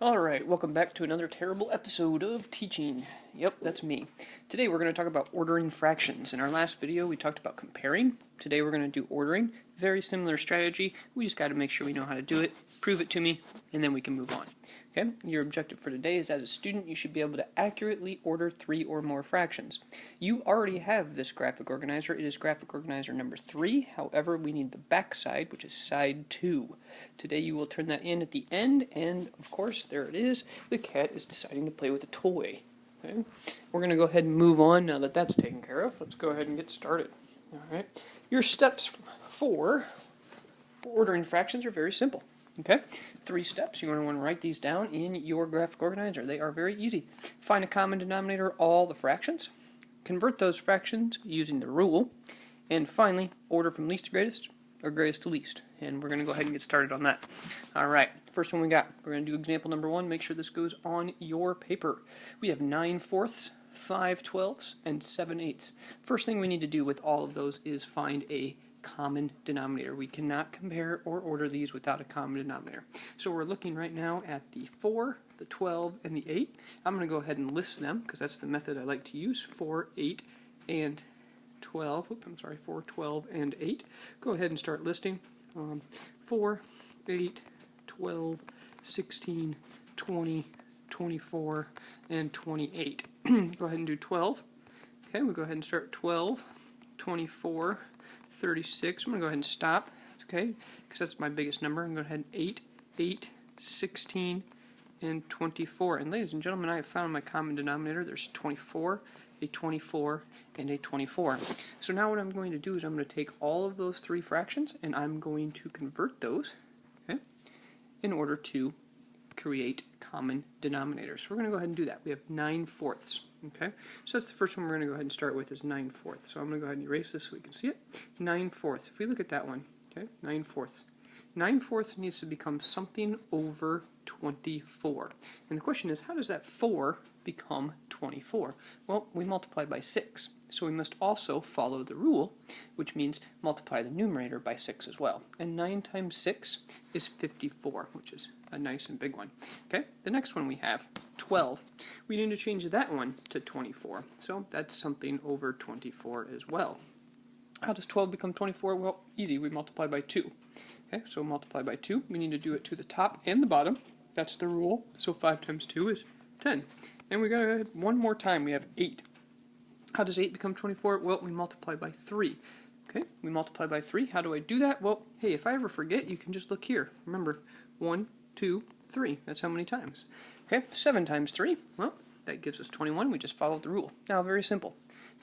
Alright, welcome back to another terrible episode of teaching. Yep, that's me. Today we're going to talk about ordering fractions. In our last video we talked about comparing. Today we're going to do ordering. Very similar strategy. We just got to make sure we know how to do it, prove it to me, and then we can move on. Okay, your objective for today is as a student you should be able to accurately order 3 or more fractions. You already have this graphic organizer. It is graphic organizer number 3. However, we need the back side, which is side 2. Today you will turn that in at the end, and of course, there it is. The cat is deciding to play with a toy. Okay? We're going to go ahead and move on now that that's taken care of. Let's go ahead and get started. Alright, your steps for ordering fractions are very simple. Okay, 3 steps. You're going to want to write these down in your graphic organizer. They are very easy. Find a common denominator, all the fractions. Convert those fractions using the rule. And finally, order from least to greatest or greatest to least. And we're going to go ahead and get started on that. Alright, first one we got. We're going to do example number 1. Make sure this goes on your paper. We have 9/4, 5/12, and 7/8. First thing we need to do with all of those is find a common denominator. We cannot compare or order these without a common denominator. So we're looking right now at the 4, the 12, and the 8. I'm going to go ahead and list them because that's the method I like to use. 4, 8, and 12. Oops, I'm sorry, 4, 12, and 8. Go ahead and start listing. 4, 8, 12, 16, 20, 24, and 28. Go ahead and do 12. Okay, we'll go ahead and start 12, 24, 36. I'm going to go ahead and stop, okay, because that's my biggest number. I'm going to go ahead and 8, 8, 16, and 24. And ladies and gentlemen, I have found my common denominator. There's 24, a 24, and a 24. So now what I'm going to do is I'm going to take all of those 3 fractions and I'm going to convert those, okay, in order to create common denominators. So we're going to go ahead and do that. We have 9/4. Okay, so that's the first one we're going to go ahead and start with is 9/4. So I'm going to go ahead and erase this so we can see it. 9/4. If we look at that one, okay, 9/4. 9/4 needs to become something over 24. And the question is, how does that 4 become 24? Well, we multiply by 6. So we must also follow the rule, which means multiply the numerator by 6 as well. And 9 times 6 is 54, which is a nice and big one. Okay, the next one we have 12. We need to change that one to 24. So that's something over 24 as well. How does 12 become 24? Well, easy. We multiply by 2. Okay, so multiply by 2. We need to do it to the top and the bottom. That's the rule. So 5 times 2 is 10. And we got to add one more time. We have 8. How does 8 become 24? Well, we multiply by 3. Okay, we multiply by 3. How do I do that? Well, hey, if I ever forget, you can just look here. Remember, 1, 2, 3. That's how many times. Okay, 7 times 3. Well, that gives us 21. We just followed the rule. Now, very simple.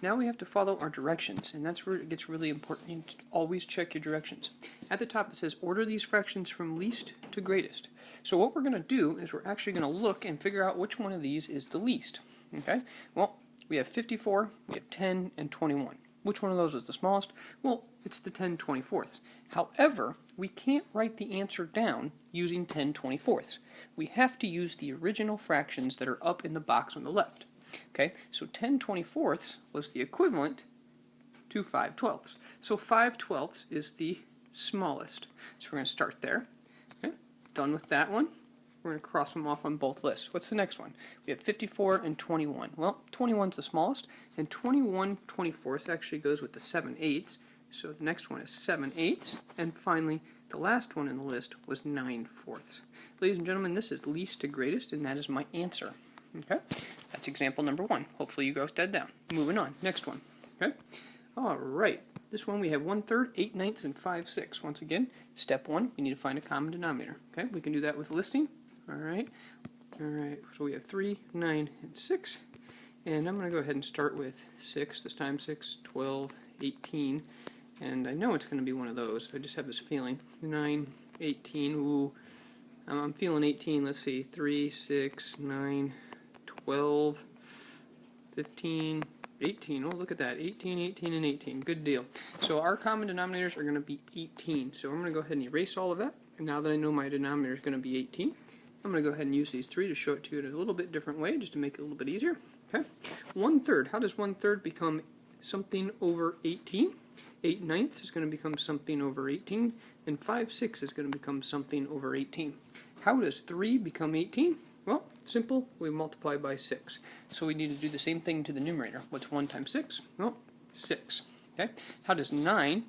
Now we have to follow our directions, and that's where it gets really important. You always check your directions. At the top it says order these fractions from least to greatest. So what we're going to do is we're actually going to look and figure out which one of these is the least. Okay, well, we have 54, we have 10, and 21. Which one of those is the smallest? Well, it's the 10/24. However, we can't write the answer down using 10/24. We have to use the original fractions that are up in the box on the left. Okay, so 10/24 was the equivalent to 5/12. So 5/12 is the smallest. So we're going to start there. Okay, done with that one. We're going to cross them off on both lists. What's the next one? We have 54 and 21. Well, 21 is the smallest, and 21/24 actually goes with the 7/8. So the next one is 7/8, and finally, the last one in the list was 9/4. Ladies and gentlemen, this is least to greatest, and that is my answer. Okay, that's example number 1. Hopefully you wrote that down. Moving on, next one. Okay, all right. This one we have 1/3, 8/9, and 5/6. Once again, step 1, we need to find a common denominator. Okay, we can do that with listing. All right. So we have 3, 9, and 6. And I'm going to go ahead and start with 6. This time 6, 12, 18. And I know it's going to be one of those. I just have this feeling. 9, 18. Ooh. I'm feeling 18. Let's see. 3, 6, 9, 12, 15, 18. Oh, look at that. 18, 18, and 18. Good deal. So our common denominators are going to be 18. So I'm going to go ahead and erase all of that. And now that I know my denominator is going to be 18, I'm going to go ahead and use these 3 to show it to you in a little bit different way, just to make it a little bit easier. Okay. 1/3. How does 1/3 become something over 18? 8/9 is going to become something over 18, and 5/6 is going to become something over 18. How does 3 become 18? Well, simple, we multiply by 6. So we need to do the same thing to the numerator. What's 1 times 6? Well, 6. Okay. How does 9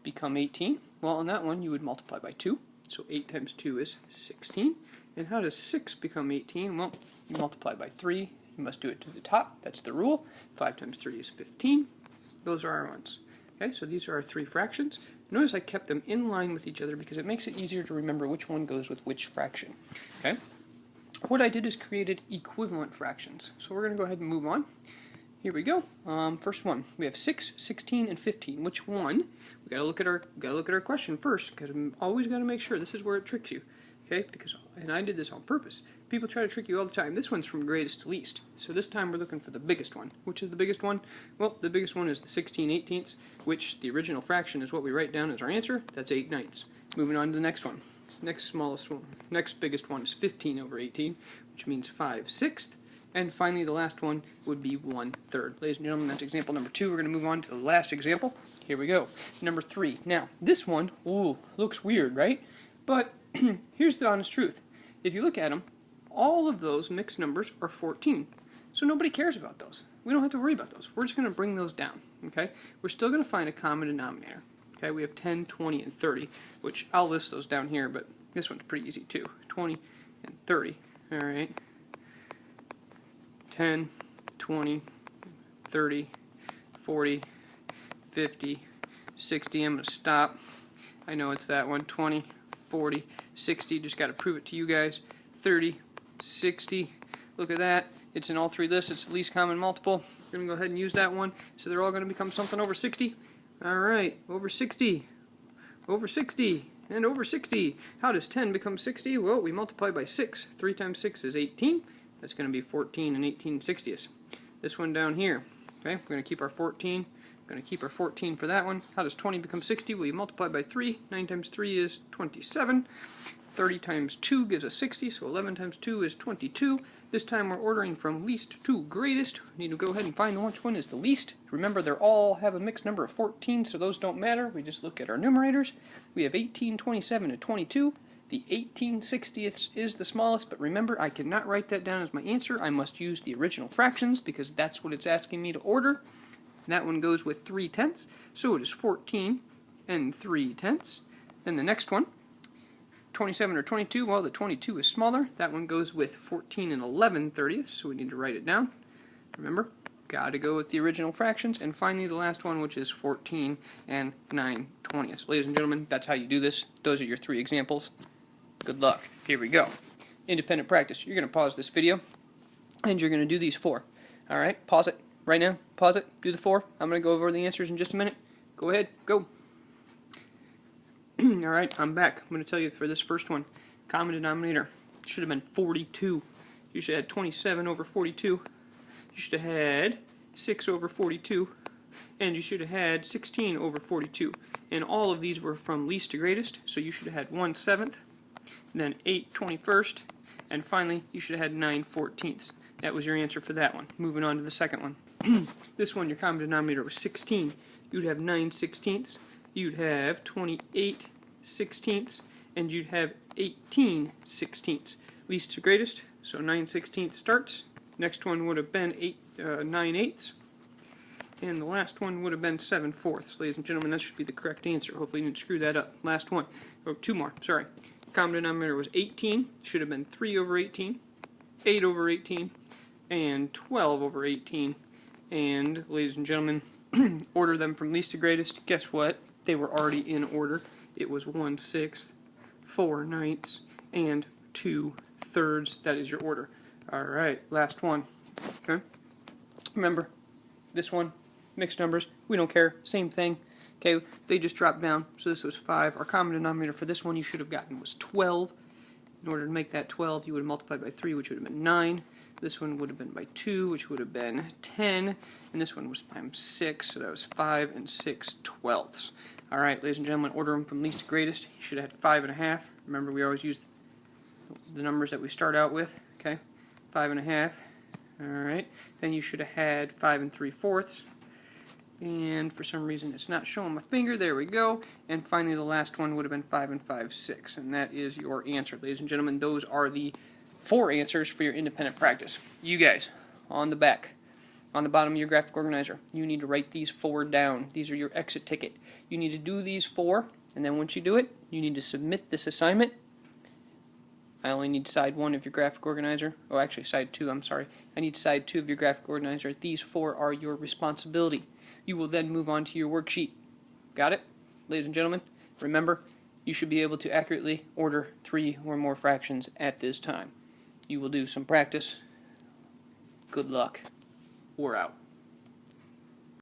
become 18? Well, on that one, you would multiply by 2. So 8 times 2 is 16. And how does 6 become 18? Well, you multiply by 3. You must do it to the top. That's the rule. 5 times 3 is 15. Those are our ones. Okay, so these are our 3 fractions. Notice I kept them in line with each other because it makes it easier to remember which one goes with which fraction. Okay. What I did is created equivalent fractions. So we're going to go ahead and move on. Here we go. First one, we have 6, 16, and 15. Which one? We got to look at our question first, because I'm always got to make sure this is where it tricks you. Okay, and I did this on purpose. People try to trick you all the time. This one's from greatest to least. So this time we're looking for the biggest one. Which is the biggest one? Well, the biggest one is the 16/18, which the original fraction is what we write down as our answer. That's 8/9. Moving on to the next one. Next smallest one. Next biggest one is 15 over 18, which means 5/6. And finally, the last one would be 1/3. Ladies and gentlemen, that's example number 2. We're going to move on to the last example. Here we go. Number 3. Now, this one, ooh, looks weird, right? But here's the honest truth. If you look at them, all of those mixed numbers are 14. So nobody cares about those. We don't have to worry about those. We're just going to bring those down, okay? We're still going to find a common denominator. Okay, we have 10, 20, and 30, which I'll list those down here, but this one's pretty easy too. 20 and 30. All right. 10, 20, 30, 40, 50, 60. I'm going to stop. I know it's that one. 20, 40, 60. Just got to prove it to you guys. 30, 60. Look at that. It's in all 3 lists. It's the least common multiple. We're going to go ahead and use that one. So they're all going to become something over 60. All right, over 60. Over 60. And over 60. How does 10 become 60? Well, we multiply by 6. 3 times 6 is 18. That's going to be 14 and 18/60. This one down here. Okay, we're going to keep our 14. We're going to keep our 14 for that one. How does 20 become 60? Well, you multiply by 3. 9 times 3 is 27. 30 times 2 gives us 60, so 11 times 2 is 22. This time we're ordering from least to greatest. We need to go ahead and find which one is the least. Remember, they all have a mixed number of 14, so those don't matter. We just look at our numerators. We have 18, 27, and 22. The 18/60ths is the smallest, but remember, I cannot write that down as my answer. I must use the original fractions because that's what it's asking me to order. That one goes with 3/10, so it is 14 and 3/10. Then the next one, 27 or 22, well, the 22 is smaller. That one goes with 14 and 11/30, so we need to write it down. Remember, got to go with the original fractions. And finally, the last one, which is 14 and 9/20. Ladies and gentlemen, that's how you do this. Those are your 3 examples. Good luck. Here we go. Independent practice. You're going to pause this video, and you're going to do these 4. All right, pause it right now. Pause it. Do the 4. I'm going to go over the answers in just a minute. Go ahead. Go. All right, I'm back. I'm going to tell you for this first one, common denominator should have been 42. You should have had 27 over 42. You should have had 6 over 42. And you should have had 16 over 42. And all of these were from least to greatest, so you should have had 1/7, then 8/21, and finally you should have had 9/14. That was your answer for that one. Moving on to the second one. This one, your common denominator was 16. You'd have 9/16. You'd have 28/16, and you'd have 18/16. Least to greatest, so 9/16 starts. Next one would have been 9/8, and the last one would have been 7/4. Ladies and gentlemen, that should be the correct answer. Hopefully you didn't screw that up. Last one, or 2 more, sorry. Common denominator was 18, should have been 3 over 18, 8 over 18, and 12 over 18. And, ladies and gentlemen, order them from least to greatest. Guess what? They were already in order. It was 1/6, 4/9, and 2/3. That is your order. Alright, last one. Okay? Remember, this one, mixed numbers, we don't care, same thing. Okay, they just dropped down, so this was 5. Our common denominator for this one you should have gotten was 12. In order to make that 12, you would have multiplied by 3, which would have been 9. This one would have been by 2, which would have been 10. And this one was times 6, so that was 5 and 6/12. Alright, ladies and gentlemen, order them from least to greatest. You should have had 5.5. Remember, we always use the numbers that we start out with. Okay, 5.5. Alright, then you should have had 5 3/4. And for some reason it's not showing my finger. There we go. And finally the last one would have been 5 and 5, 6. And that is your answer, ladies and gentlemen. Those are the 4 answers for your independent practice. You guys, on the back, on the bottom of your graphic organizer, you need to write these 4 down. These are your exit ticket. You need to do these 4, and then once you do it, you need to submit this assignment. I only need side 1 of your graphic organizer. Oh, actually side 2, I'm sorry. I need side 2 of your graphic organizer. These 4 are your responsibility. You will then move on to your worksheet. Got it? Ladies and gentlemen, remember, you should be able to accurately order 3 or more fractions at this time. You will do some practice. Good luck. We're out.